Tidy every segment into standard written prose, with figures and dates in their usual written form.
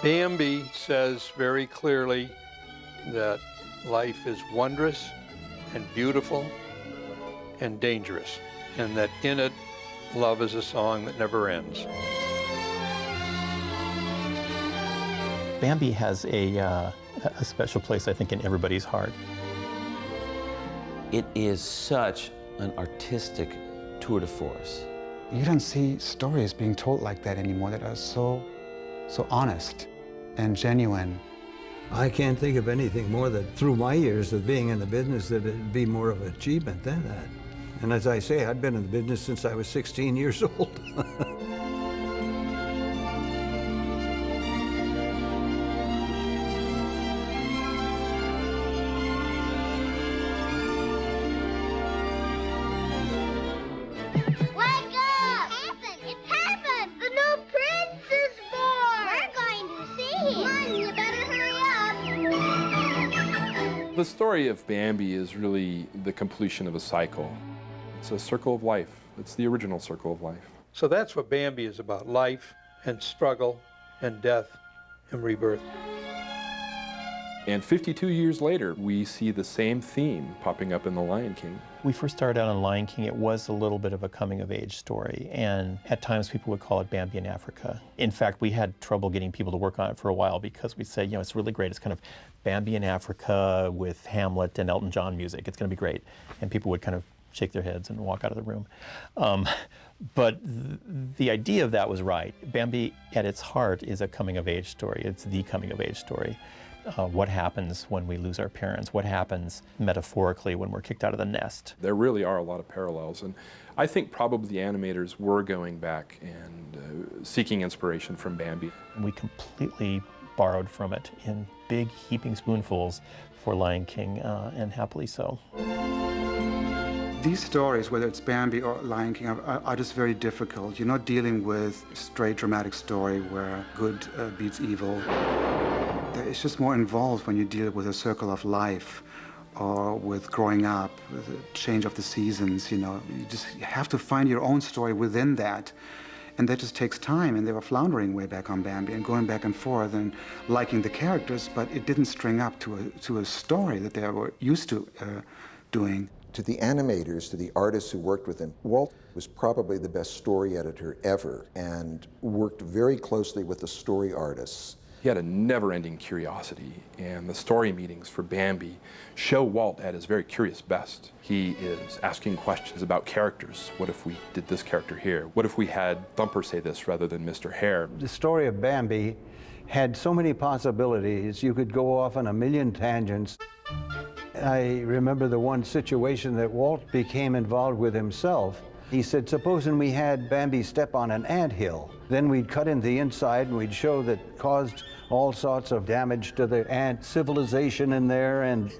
Bambi says very clearly that life is wondrous and beautiful and dangerous, and that in it, love is a song that never ends. Bambi has a special place, I think, in everybody's heart. It is such an artistic tour de force. You don't see stories being told like that anymore that are so honest and genuine. I can't think of anything more that, through my years of being in the business, that it'd be more of an achievement than that. And as I say, I've been in the business since I was 16 years old. The story of Bambi is really the completion of a cycle. It's a circle of life. It's the original circle of life. So that's what Bambi is about, life and struggle and death and rebirth. And 52 years later, we see the same theme popping up in The Lion King. We first started out on Lion King, it was a little bit of a coming-of-age story, and at times people would call it Bambi in Africa. In fact, we had trouble getting people to work on it for a while because we said, you know, it's really great. It's kind of Bambi in Africa with Hamlet and Elton John music. It's going to be great. And people would kind of shake their heads and walk out of the room. But the idea of that was right. Bambi, at its heart, is a coming-of-age story. It's the coming-of-age story. What happens when we lose our parents? What happens metaphorically when we're kicked out of the nest? There really are a lot of parallels, and I think probably the animators were going back and seeking inspiration from Bambi. And we completely borrowed from it in big heaping spoonfuls for Lion King, and happily so. These stories, whether it's Bambi or Lion King, are just very difficult. You're not dealing with a straight dramatic story where good beats evil. It's just more involved when you deal with a circle of life or with growing up, with the change of the seasons, you know. You have to find your own story within that. And that just takes time, and they were floundering way back on Bambi and going back and forth and liking the characters, but it didn't string up to a story that they were used to doing. To the animators, to the artists who worked with him, Walt was probably the best story editor ever and worked very closely with the story artists. He had a never-ending curiosity, and the story meetings for Bambi show Walt at his very curious best. He is asking questions about characters. What if we did this character here? What if we had Thumper say this rather than Mr. Hare? The story of Bambi had so many possibilities. You could go off on a million tangents. I remember the one situation that Walt became involved with himself. He said, supposing we had Bambi step on an anthill, then we'd cut in the inside and we'd show that caused all sorts of damage to the ant civilization in there, and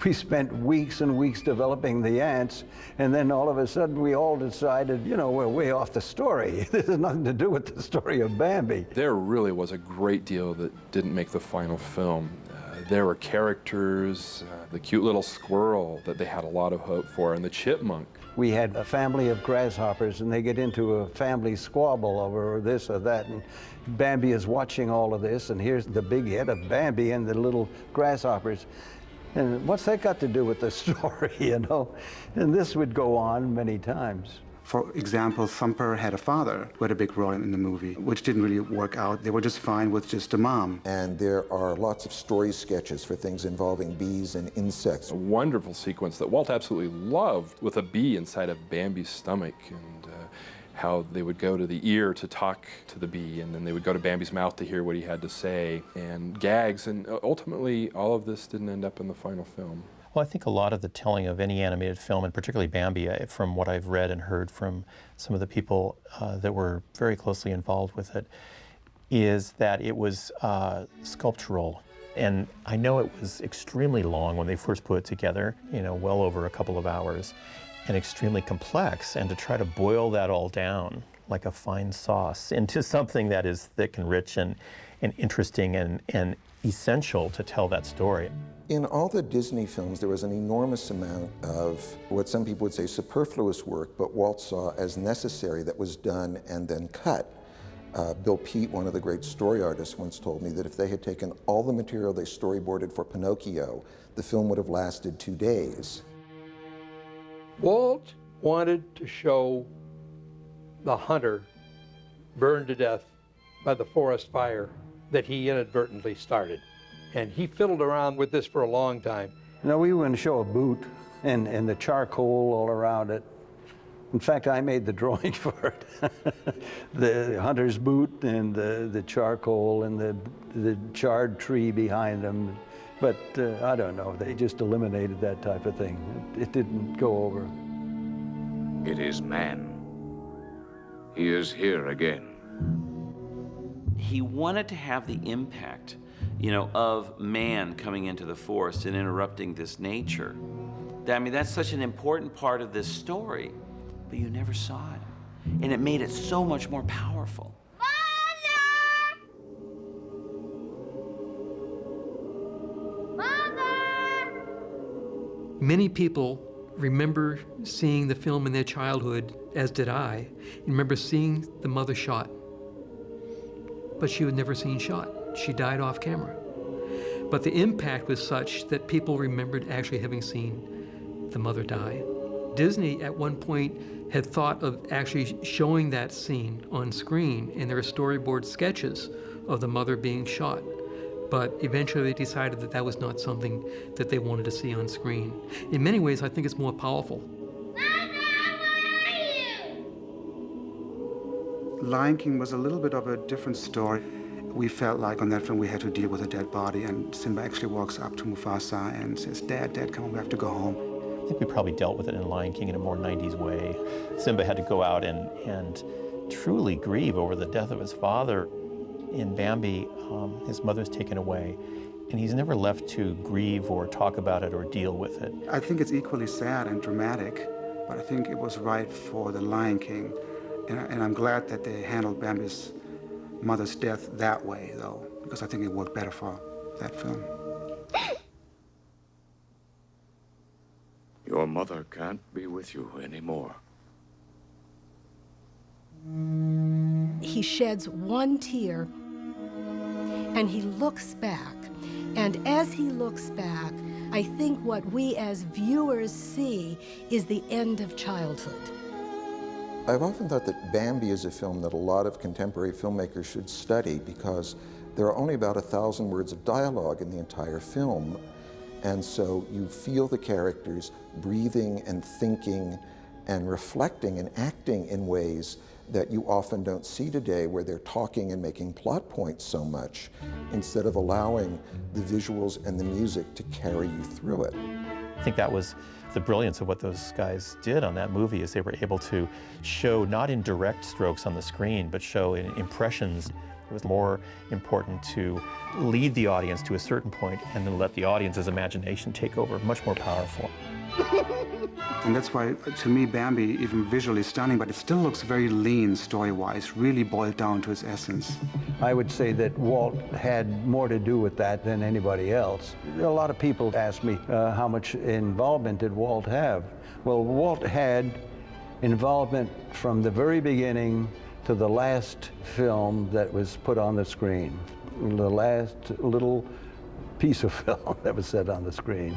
we spent weeks and weeks developing the ants, and then all of a sudden we all decided, you know, we're way off the story. This has nothing to do with the story of Bambi. There really was a great deal that didn't make the final film. There were characters, the cute little squirrel that they had a lot of hope for, and the chipmunk. We had a family of grasshoppers, and they get into a family squabble over this or that, and Bambi is watching all of this, and here's the big head of Bambi and the little grasshoppers. And what's that got to do with the story, you know? And this would go on many times. For example, Thumper had a father who had a big role in the movie, which didn't really work out. They were just fine with just a mom. And there are lots of story sketches for things involving bees and insects. A wonderful sequence that Walt absolutely loved with a bee inside of Bambi's stomach, and how they would go to the ear to talk to the bee, and then they would go to Bambi's mouth to hear what he had to say, and gags, and ultimately all of this didn't end up in the final film. Well, I think a lot of the telling of any animated film, and particularly Bambi, from what I've read and heard from some of the people that were very closely involved with it, is that it was sculptural. And I know it was extremely long when they first put it together, you know, well over a couple of hours, and extremely complex. And to try to boil that all down like a fine sauce into something that is thick and rich and interesting and essential to tell that story. In all the Disney films, there was an enormous amount of what some people would say superfluous work, but Walt saw as necessary, that was done and then cut. Bill Peet, one of the great story artists, once told me that if they had taken all the material they storyboarded for Pinocchio, the film would have lasted 2 days. Walt wanted to show the hunter burned to death by the forest fire that he inadvertently started. And he fiddled around with this for a long time. Now, we were going to show a boot and the charcoal all around it. In fact, I made the drawing for it. The hunter's boot and the charcoal and the charred tree behind them. But I don't know, they just eliminated that type of thing. It didn't go over. It is man. He is here again. He wanted to have the impact, of man coming into the forest and interrupting this nature. I mean, that's such an important part of this story, but you never saw it. And it made it so much more powerful. Many people remember seeing the film in their childhood, as did I, and remember seeing the mother shot. But she was never seen shot. She died off camera. But the impact was such that people remembered actually having seen the mother die. Disney at one point had thought of actually showing that scene on screen, and there are storyboard sketches of the mother being shot. But eventually they decided that that was not something that they wanted to see on screen. In many ways, I think it's more powerful. Lion King was a little bit of a different story. We felt like on that film we had to deal with a dead body, and Simba actually walks up to Mufasa and says, Dad, come on, we have to go home. I think we probably dealt with it in Lion King in a more 90s way. Simba had to go out and truly grieve over the death of his father. In Bambi, his mother's taken away, and he's never left to grieve or talk about it or deal with it. I think it's equally sad and dramatic, but I think it was right for the Lion King. And I'm glad that they handled Bambi's mother's death that way, though, because I think it worked better for that film. Your mother can't be with you anymore. He sheds one tear, and he looks back. And as he looks back, I think what we as viewers see is the end of childhood. I've often thought that Bambi is a film that a lot of contemporary filmmakers should study because there are only about 1,000 words of dialogue in the entire film. And so you feel the characters breathing and thinking and reflecting and acting in ways that you often don't see today, where they're talking and making plot points so much, instead of allowing the visuals and the music to carry you through it. I think that was the brilliance of what those guys did on that movie, is they were able to show, not in direct strokes on the screen, but show in impressions. It was more important to lead the audience to a certain point and then let the audience's imagination take over, much more powerful. And that's why, to me, Bambi, even visually stunning, but it still looks very lean story-wise, really boiled down to its essence. I would say that Walt had more to do with that than anybody else. A lot of people ask me how much involvement did Walt have? Well, Walt had involvement from the very beginning to the last film that was put on the screen, the last little piece of film that was set on the screen.